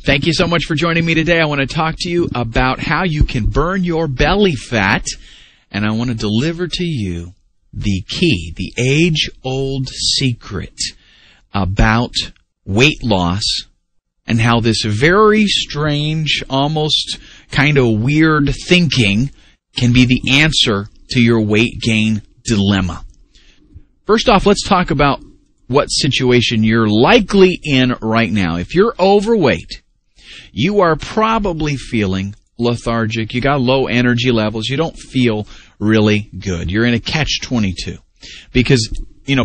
Thank you so much for joining me today. I want to talk to you about how you can burn your belly fat, and I want to deliver to you the key, the age-old secret about weight loss and how this very strange, almost kind of weird thinking can be the answer to your weight gain dilemma. First off, let's talk about what situation you're likely in right now. If you're overweight, you are probably feeling lethargic. You got low energy levels. You don't feel really good. You're in a catch-22 because,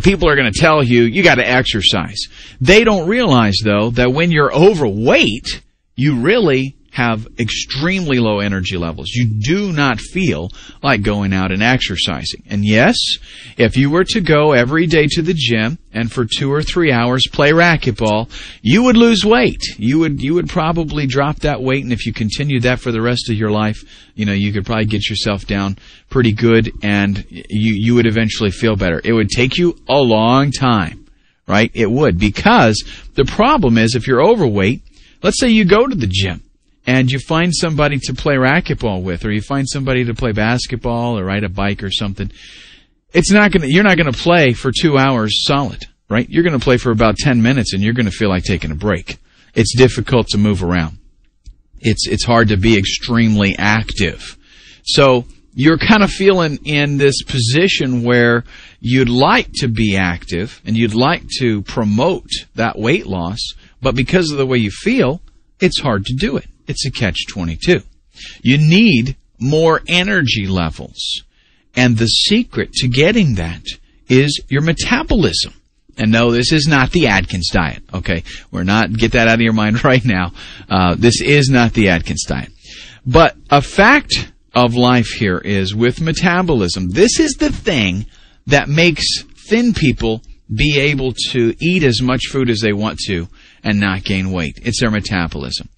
people are going to tell you, you got to exercise. They don't realize, though, that when you're overweight, you really have extremely low energy levels. You do not feel like going out and exercising. And yes, if you were to go every day to the gym and for 2 or 3 hours play racquetball, you would lose weight. You would probably drop that weight, and if you continued that for the rest of your life, you could probably get yourself down pretty good, and you would eventually feel better. It would take you a long time, right? It would, because the problem is if you're overweight, let's say you go to the gym, and you find somebody to play racquetball with, or you find somebody to play basketball or ride a bike or something. You're not going to play for 2 hours solid, right? You're going to play for about 10 minutes, and you're going to feel like taking a break. It's difficult to move around. It's hard to be extremely active. So you're kind of feeling in this position where you'd like to be active and you'd like to promote that weight loss, but because of the way you feel, it's hard to do it. It's a catch-22. You need more energy levels. And the secret to getting that is your metabolism. And no, this is not the Atkins diet, okay? Get that out of your mind right now. This is not the Atkins diet. But a fact of life here is with metabolism, this is the thing that makes thin people be able to eat as much food as they want to and not gain weight. It's their metabolism.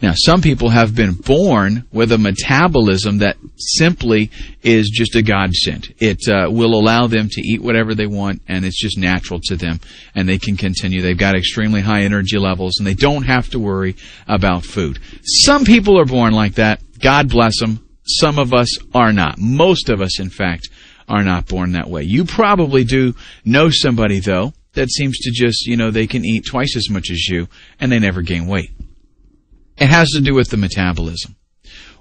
Now, some people have been born with a metabolism that simply is just a godsend. It will allow them to eat whatever they want, and it's just natural to them, and they can continue. They've got extremely high energy levels, and they don't have to worry about food. Some people are born like that. God bless them. Some of us are not. Most of us, in fact, are not born that way. You probably do know somebody, though, that seems to just, they can eat twice as much as you, and they never gain weight. It has to do with the metabolism.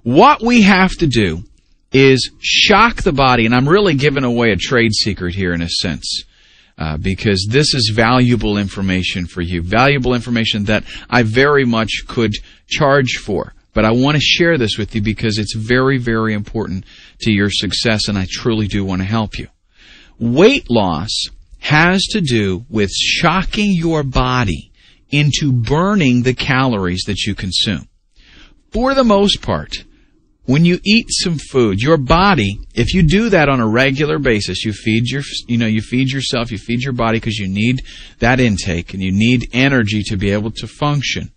What we have to do is shock the body, and I'm really giving away a trade secret here in a sense, because this is valuable information for you, valuable information that I very much could charge for. But I want to share this with you because it's very, very important to your success, and I truly do want to help you. Weight loss has to do with shocking your body into burning the calories that you consume. For the most part, when you eat some food, your body, if you do that on a regular basis, you feed yourself, you feed your body because you need that intake and you need energy to be able to function.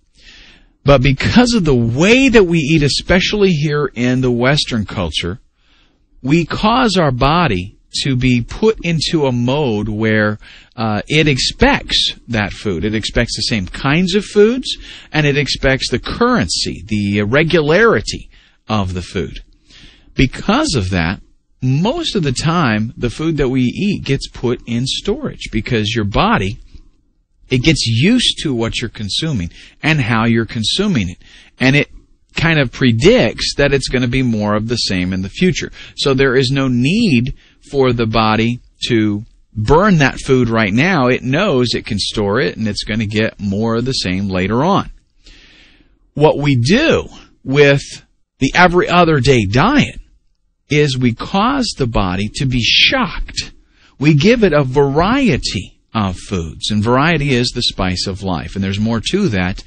But because of the way that we eat, especially here in the Western culture, we cause our body to be put into a mode where it expects that food. It expects the same kinds of foods, and it expects the currency, the regularity of the food. Because of that, most of the time, the food that we eat gets put in storage because your body, it gets used to what you're consuming and how you're consuming it. And it kind of predicts that it's going to be more of the same in the future. So there is no need for the body to burn that food right now. It knows it can store it, and it's going to get more of the same later on. What we do with the every other day diet is we cause the body to be shocked. We give it a variety of foods, and variety is the spice of life. And there's more to that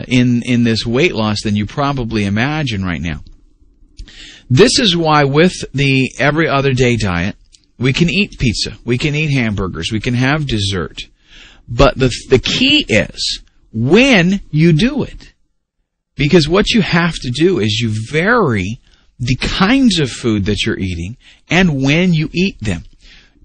in this weight loss than you probably imagine right now. This is why with the every other day diet, we can eat pizza, we can eat hamburgers, we can have dessert. But the key is when you do it. Because what you have to do is you vary the kinds of food that you're eating and when you eat them.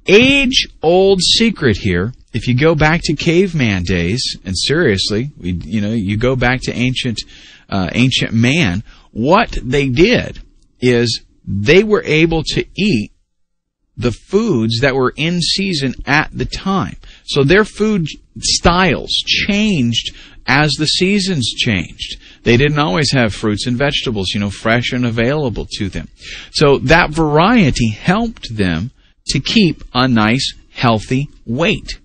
Age-old secret here if you go back to caveman days, and seriously, you go back to ancient man, what they did is they were able to eat the foods that were in season at the time. So their food styles changed as the seasons changed. They didn't always have fruits and vegetables, fresh and available to them. So that variety helped them to keep a nice, healthy weight.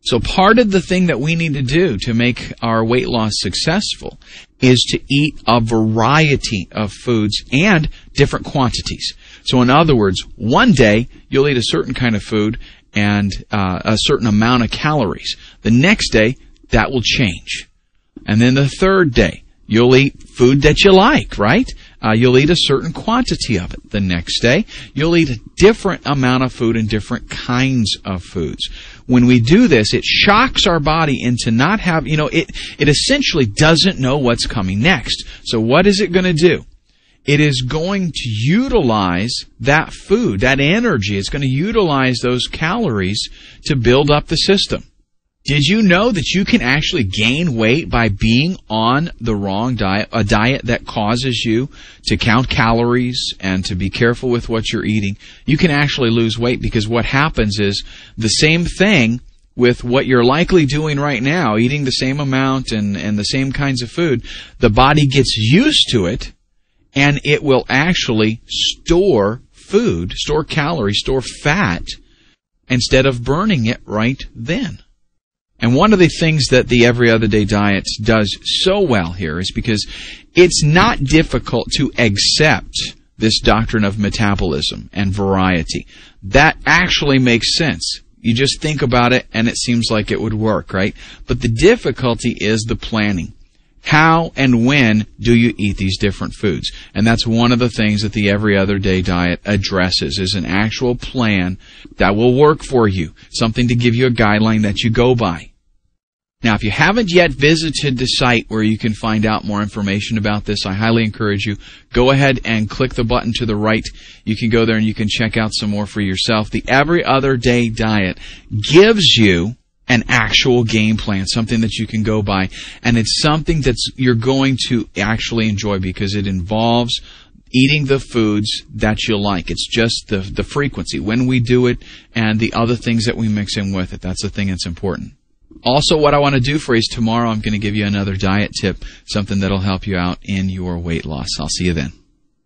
So part of the thing that we need to do to make our weight loss successful is to eat a variety of foods and different quantities. So in other words, one day you'll eat a certain kind of food and a certain amount of calories. The next day, that will change. And then the third day, you'll eat food that you like, right? You'll eat a certain quantity of it. The next day, you'll eat a different amount of food and different kinds of foods. When we do this, it shocks our body into not having, it essentially doesn't know what's coming next. So what is it going to do? It is going to utilize that food, that energy. It's going to utilize those calories to build up the system. Did you know that you can actually gain weight by being on the wrong diet, a diet that causes you to count calories and to be careful with what you're eating? You can actually lose weight because what happens is the same thing with what you're likely doing right now, eating the same amount and the same kinds of food. The body gets used to it, and it will actually store food, store calories, store fat, instead of burning it right then. And one of the things that the Every Other Day diet does so well here is because it's not difficult to accept this doctrine of metabolism and variety. That actually makes sense. You just think about it and it seems like it would work, right? But the difficulty is the planning. How and when do you eat these different foods? And that's one of the things that the Every Other Day diet addresses, is an actual plan that will work for you, something to give you a guideline that you go by. Now, if you haven't yet visited the site where you can find out more information about this, I highly encourage you, go ahead and click the button to the right. You can go there and you can check out some more for yourself. The Every Other Day diet gives you an actual game plan, something that you can go by, and it's something that you're going to actually enjoy because it involves eating the foods that you like. It's just the frequency, when we do it, and the other things that we mix in with it. That's the thing that's important. Also, what I want to do for you is tomorrow I'm going to give you another diet tip, something that'll help you out in your weight loss. I'll see you then.